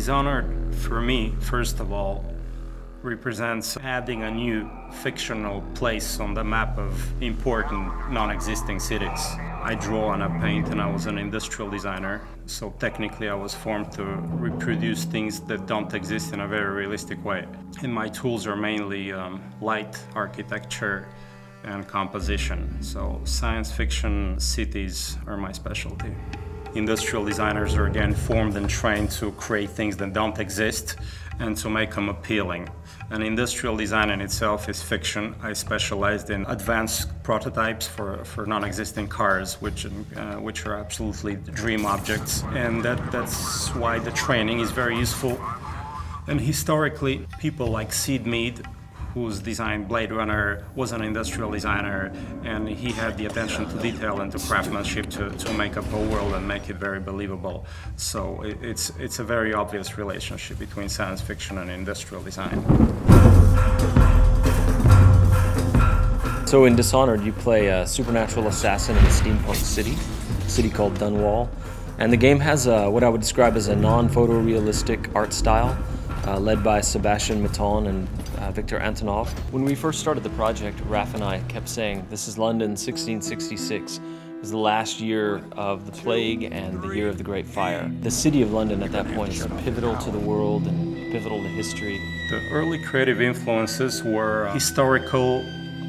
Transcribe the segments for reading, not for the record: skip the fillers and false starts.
Dishonored, for me, first of all, represents adding a new fictional place on the map of important non-existing cities. I draw and I paint, and I was an industrial designer, so technically I was formed to reproduce things that don't exist in a very realistic way. And my tools are mainly light, architecture, and composition. So science fiction cities are my specialty. Industrial designers are again formed and trained to create things that don't exist and to make them appealing. And industrial design in itself is fiction. I specialized in advanced prototypes for non-existing cars, which are absolutely dream objects. And that's why the training is very useful. And historically, people like Sid Mead, who's designed Blade Runner, was an industrial designer, and he had the attention to detail and to craftsmanship to make up a world and make it very believable. So it's a very obvious relationship between science fiction and industrial design. So in Dishonored, you play a supernatural assassin in a steampunk city called Dunwall. And the game has what I would describe as a non-photorealistic art style, led by Sebastian Maton and Victor Antonov. When we first started the project, Raph and I kept saying, this is London 1666. It was the last year of the plague and the year of the Great Fire. The city of London at that point is pivotal to the world and pivotal to history. The early creative influences were historical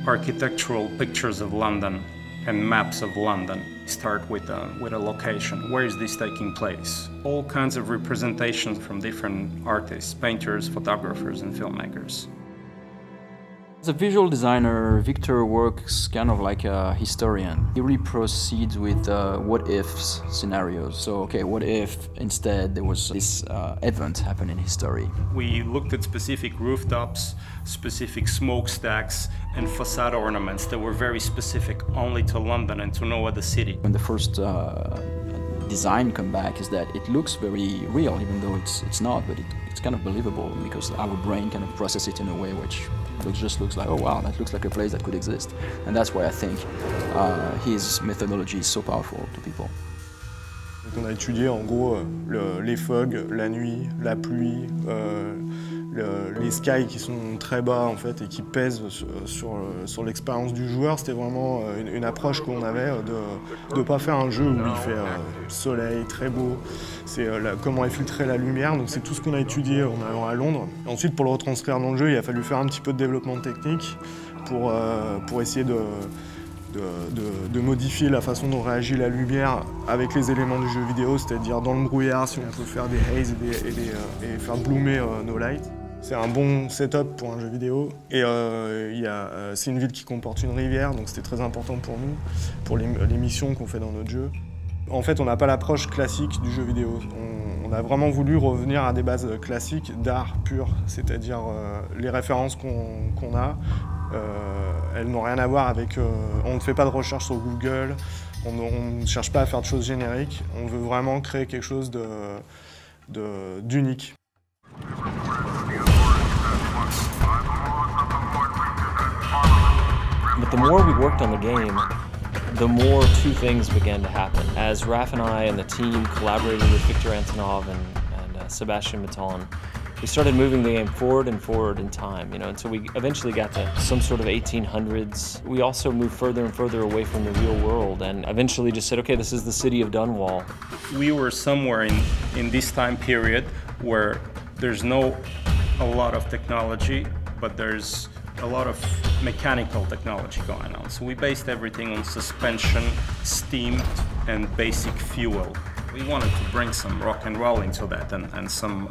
architectural pictures of London and maps of London. Start with a location. Where is this taking place? All kinds of representations from different artists, painters, photographers, and filmmakers. As a visual designer, Victor works kind of like a historian. He really proceeds with what-ifs scenarios. So, okay, what if instead there was this event happen in history? We looked at specific rooftops, specific smokestacks, and facade ornaments that were very specific only to London and to no other city. When the first design come back is that it looks very real, even though it's not, but it's kind of believable because our brain kind of processes it in a way which just looks like, oh wow, that looks like a place that could exist. And that's why I think his methodology is so powerful to people. Donc on a étudié en gros les fogs, la nuit, la pluie, les skies qui sont très bas en fait et qui pèsent sur l'expérience du joueur. C'était vraiment une approche qu'on avait de ne pas faire un jeu où il fait soleil, très beau. C'est comment infiltrer la lumière, donc c'est tout ce qu'on a étudié en allant à Londres. Et ensuite pour le retranscrire dans le jeu, il a fallu faire un petit peu de développement technique pour essayer de modifier la façon dont réagit la lumière avec les éléments du jeu vidéo, c'est-à-dire dans le brouillard, si on peut faire des haze et faire bloomer nos lights. C'est un bon setup pour un jeu vidéo. Et c'est une ville qui comporte une rivière, donc c'était très important pour nous, pour les missions qu'on fait dans notre jeu. En fait, on n'a pas l'approche classique du jeu vidéo. On a vraiment voulu revenir à des bases classiques d'art pur, c'est-à-dire les références qu'on a. Elles n'ont rien à voir avec... on ne fait pas de recherche sur Google, on ne cherche pas à faire de choses génériques, on veut vraiment créer quelque chose d'unique. But the more we worked on the game, the more two things began to happen. As Raph and I and the team collaborated with Victor Antonov and Sebastian Maton, we started moving the game forward and forward in time, until we eventually got to some sort of 1800s. We also moved further and further away from the real world and eventually just said, okay, this is the city of Dunwall. We were somewhere in this time period where there's a lot of technology, but there's a lot of mechanical technology going on. So we based everything on suspension, steam, and basic fuel. We wanted to bring some rock and roll into that and some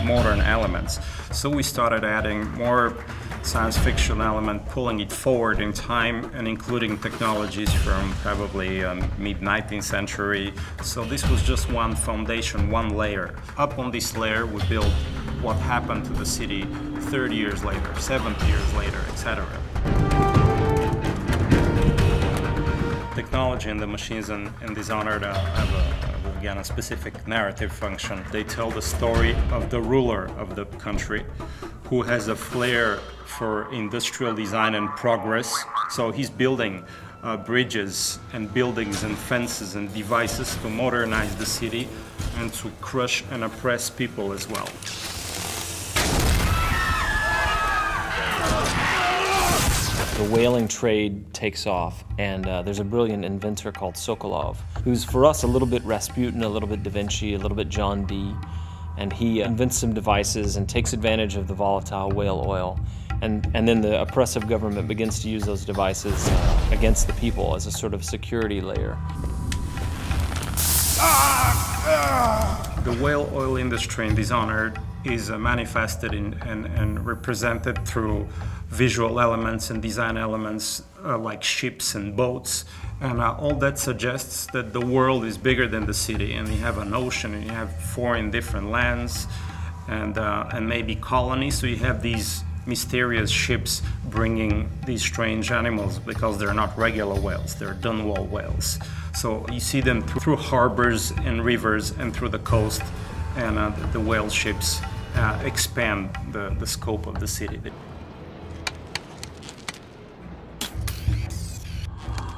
modern elements. So we started adding more science fiction element, pulling it forward in time and including technologies from probably mid-19th century. So this was just one foundation, one layer. Up on this layer we built what happened to the city 30 years later, 70 years later, etc. Technology and the machines in Dishonored have again a specific narrative function. They tell the story of the ruler of the country who has a flair for industrial design and progress. So he's building bridges and buildings and fences and devices to modernize the city and to crush and oppress people as well. The whaling trade takes off, and there's a brilliant inventor called Sokolov, who's for us a little bit Rasputin, a little bit Da Vinci, a little bit John Dee, and he invents some devices and takes advantage of the volatile whale oil, and then the oppressive government begins to use those devices against the people as a sort of security layer. The whale oil industry in Dishonored is manifested and represented through visual elements and design elements like ships and boats, and all that suggests that the world is bigger than the city, and you have an ocean, and you have foreign different lands, and maybe colonies. So you have these mysterious ships bringing these strange animals because they're not regular whales, they're Dunwall whales. So you see them through harbors and rivers and through the coast, and the whale ships expand the scope of the city.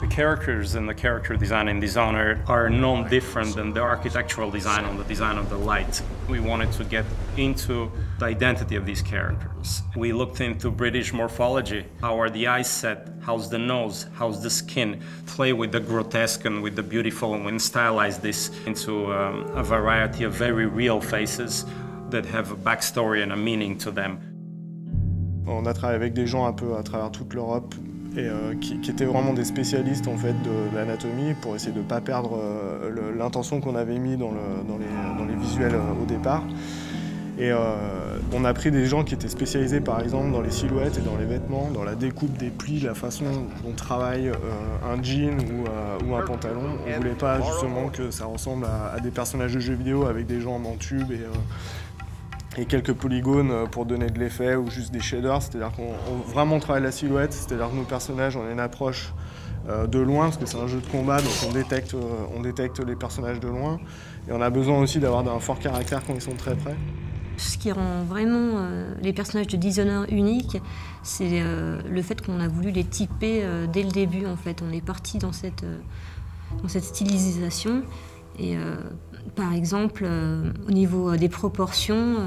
The characters and the character design in Dishonored are no different than the architectural design on the design of the light. We wanted to get into the identity of these characters. We looked into British morphology. How are the eyes set? How's the nose? How's the skin? Play with the grotesque and with the beautiful, and we stylize this into a variety of very real faces that have a backstory and a meaning to them. On a travaillé avec des gens un peu à travers toute l'Europe, et qui étaient vraiment des spécialistes en fait de l'anatomie pour essayer de ne pas perdre l'intention qu'on avait mis dans les visuels au départ. Et on a pris des gens qui étaient spécialisés par exemple dans les silhouettes et dans les vêtements, dans la découpe des plis, la façon dont travaille un jean ou un pantalon. On ne voulait pas justement que ça ressemble à des personnages de jeux vidéo avec des jambes en tube et quelques polygones pour donner de l'effet, ou juste des shaders, c'est-à-dire qu'on vraiment travaille la silhouette, c'est-à-dire que nos personnages, on a une approche de loin, parce que c'est un jeu de combat, donc on détecte les personnages de loin, et on a besoin aussi d'avoir un fort caractère quand ils sont très près. Ce qui rend vraiment les personnages de Dishonored uniques, c'est le fait qu'on a voulu les typer dès le début, en fait. On est parti dans cette stylisation. Et par exemple, au niveau des proportions,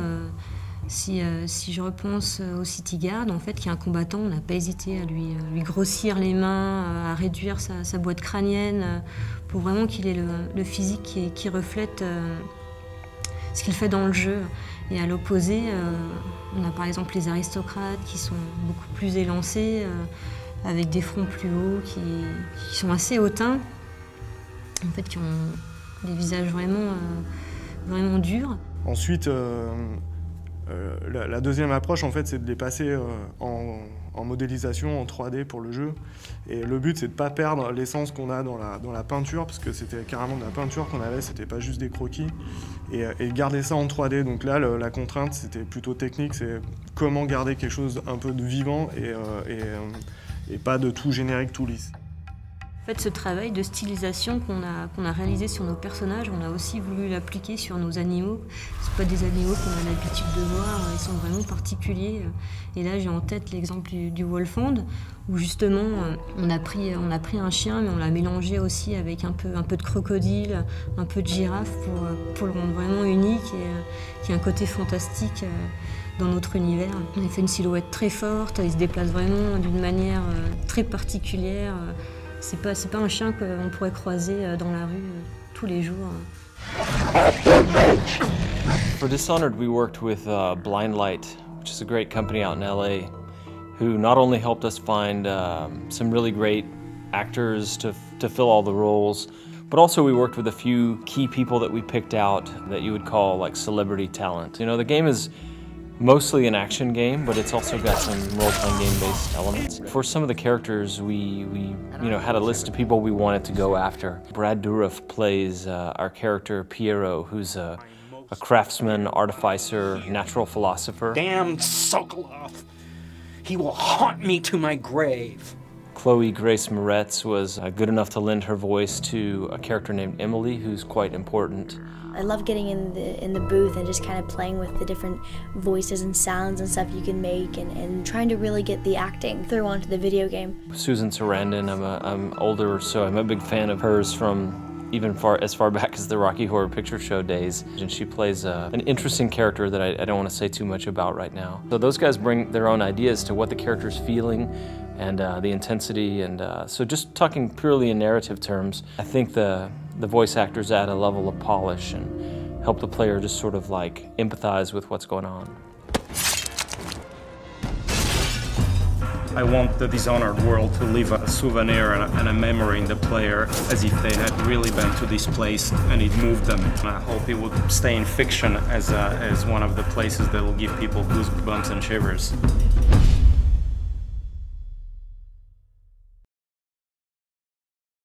si je repense au City Guard, en fait, qui est un combattant, on n'a pas hésité à lui grossir les mains, à réduire sa boîte crânienne, pour vraiment qu'il ait le physique qui reflète ce qu'il fait dans le jeu. Et à l'opposé, on a par exemple les aristocrates qui sont beaucoup plus élancés, avec des fronts plus hauts, qui sont assez hautains, en fait, qui ont des visages vraiment durs. Ensuite, la deuxième approche, en fait, c'est de les passer en modélisation, en 3D pour le jeu. Et le but, c'est de ne pas perdre l'essence qu'on a dans la peinture, parce que c'était carrément de la peinture qu'on avait, c'était pas juste des croquis. Et garder ça en 3D. Donc là, la contrainte, c'était plutôt technique, c'est comment garder quelque chose un peu de vivant et pas de tout générique, tout lisse. En fait, ce travail de stylisation qu'on a réalisé sur nos personnages, on a aussi voulu l'appliquer sur nos animaux. Ce pas des animaux qu'on a l'habitude de voir, ils sont vraiment particuliers. Et là, j'ai en tête l'exemple du Wolfhound, où justement, on a pris un chien, mais on l'a mélangé aussi avec un peu de crocodile, un peu de girafe, pour le rendre vraiment unique et qui a un côté fantastique dans notre univers. On a fait une silhouette très forte, il se déplace vraiment d'une manière très particulière. C'est pas un chien qu'on pourrait croiser dans la rue tous les jours. For Dishonored, we worked with Blindlight, which is a great company out in LA, who not only helped us find some really great actors to fill all the roles, but also we worked with a few key people that we picked out that you would call like celebrity talent. You know, the game is mostly an action game, but it's also got some role-playing game-based elements. For some of the characters, we had a list of people we wanted to go after. Brad Dourif plays our character Piero, who's a craftsman, artificer, natural philosopher. Damn Sokolov! He will haunt me to my grave. Chloe Grace Moretz was good enough to lend her voice to a character named Emily, who's quite important. I love getting in the booth and just kind of playing with the different voices and sounds and stuff you can make, and trying to really get the acting through onto the video game. Susan Sarandon, I'm older, so I'm a big fan of hers from even as far back as the Rocky Horror Picture Show days. And she plays an interesting character that I don't want to say too much about right now. So those guys bring their own ideas to what the character's feeling and the intensity. And so just talking purely in narrative terms, I think the voice actors add a level of polish and help the player just sort of like empathize with what's going on. I want the Dishonored world to leave a souvenir and a memory in the player as if they had really been to this place and it moved them. And I hope it would stay in fiction as one of the places that will give people goosebumps and shivers.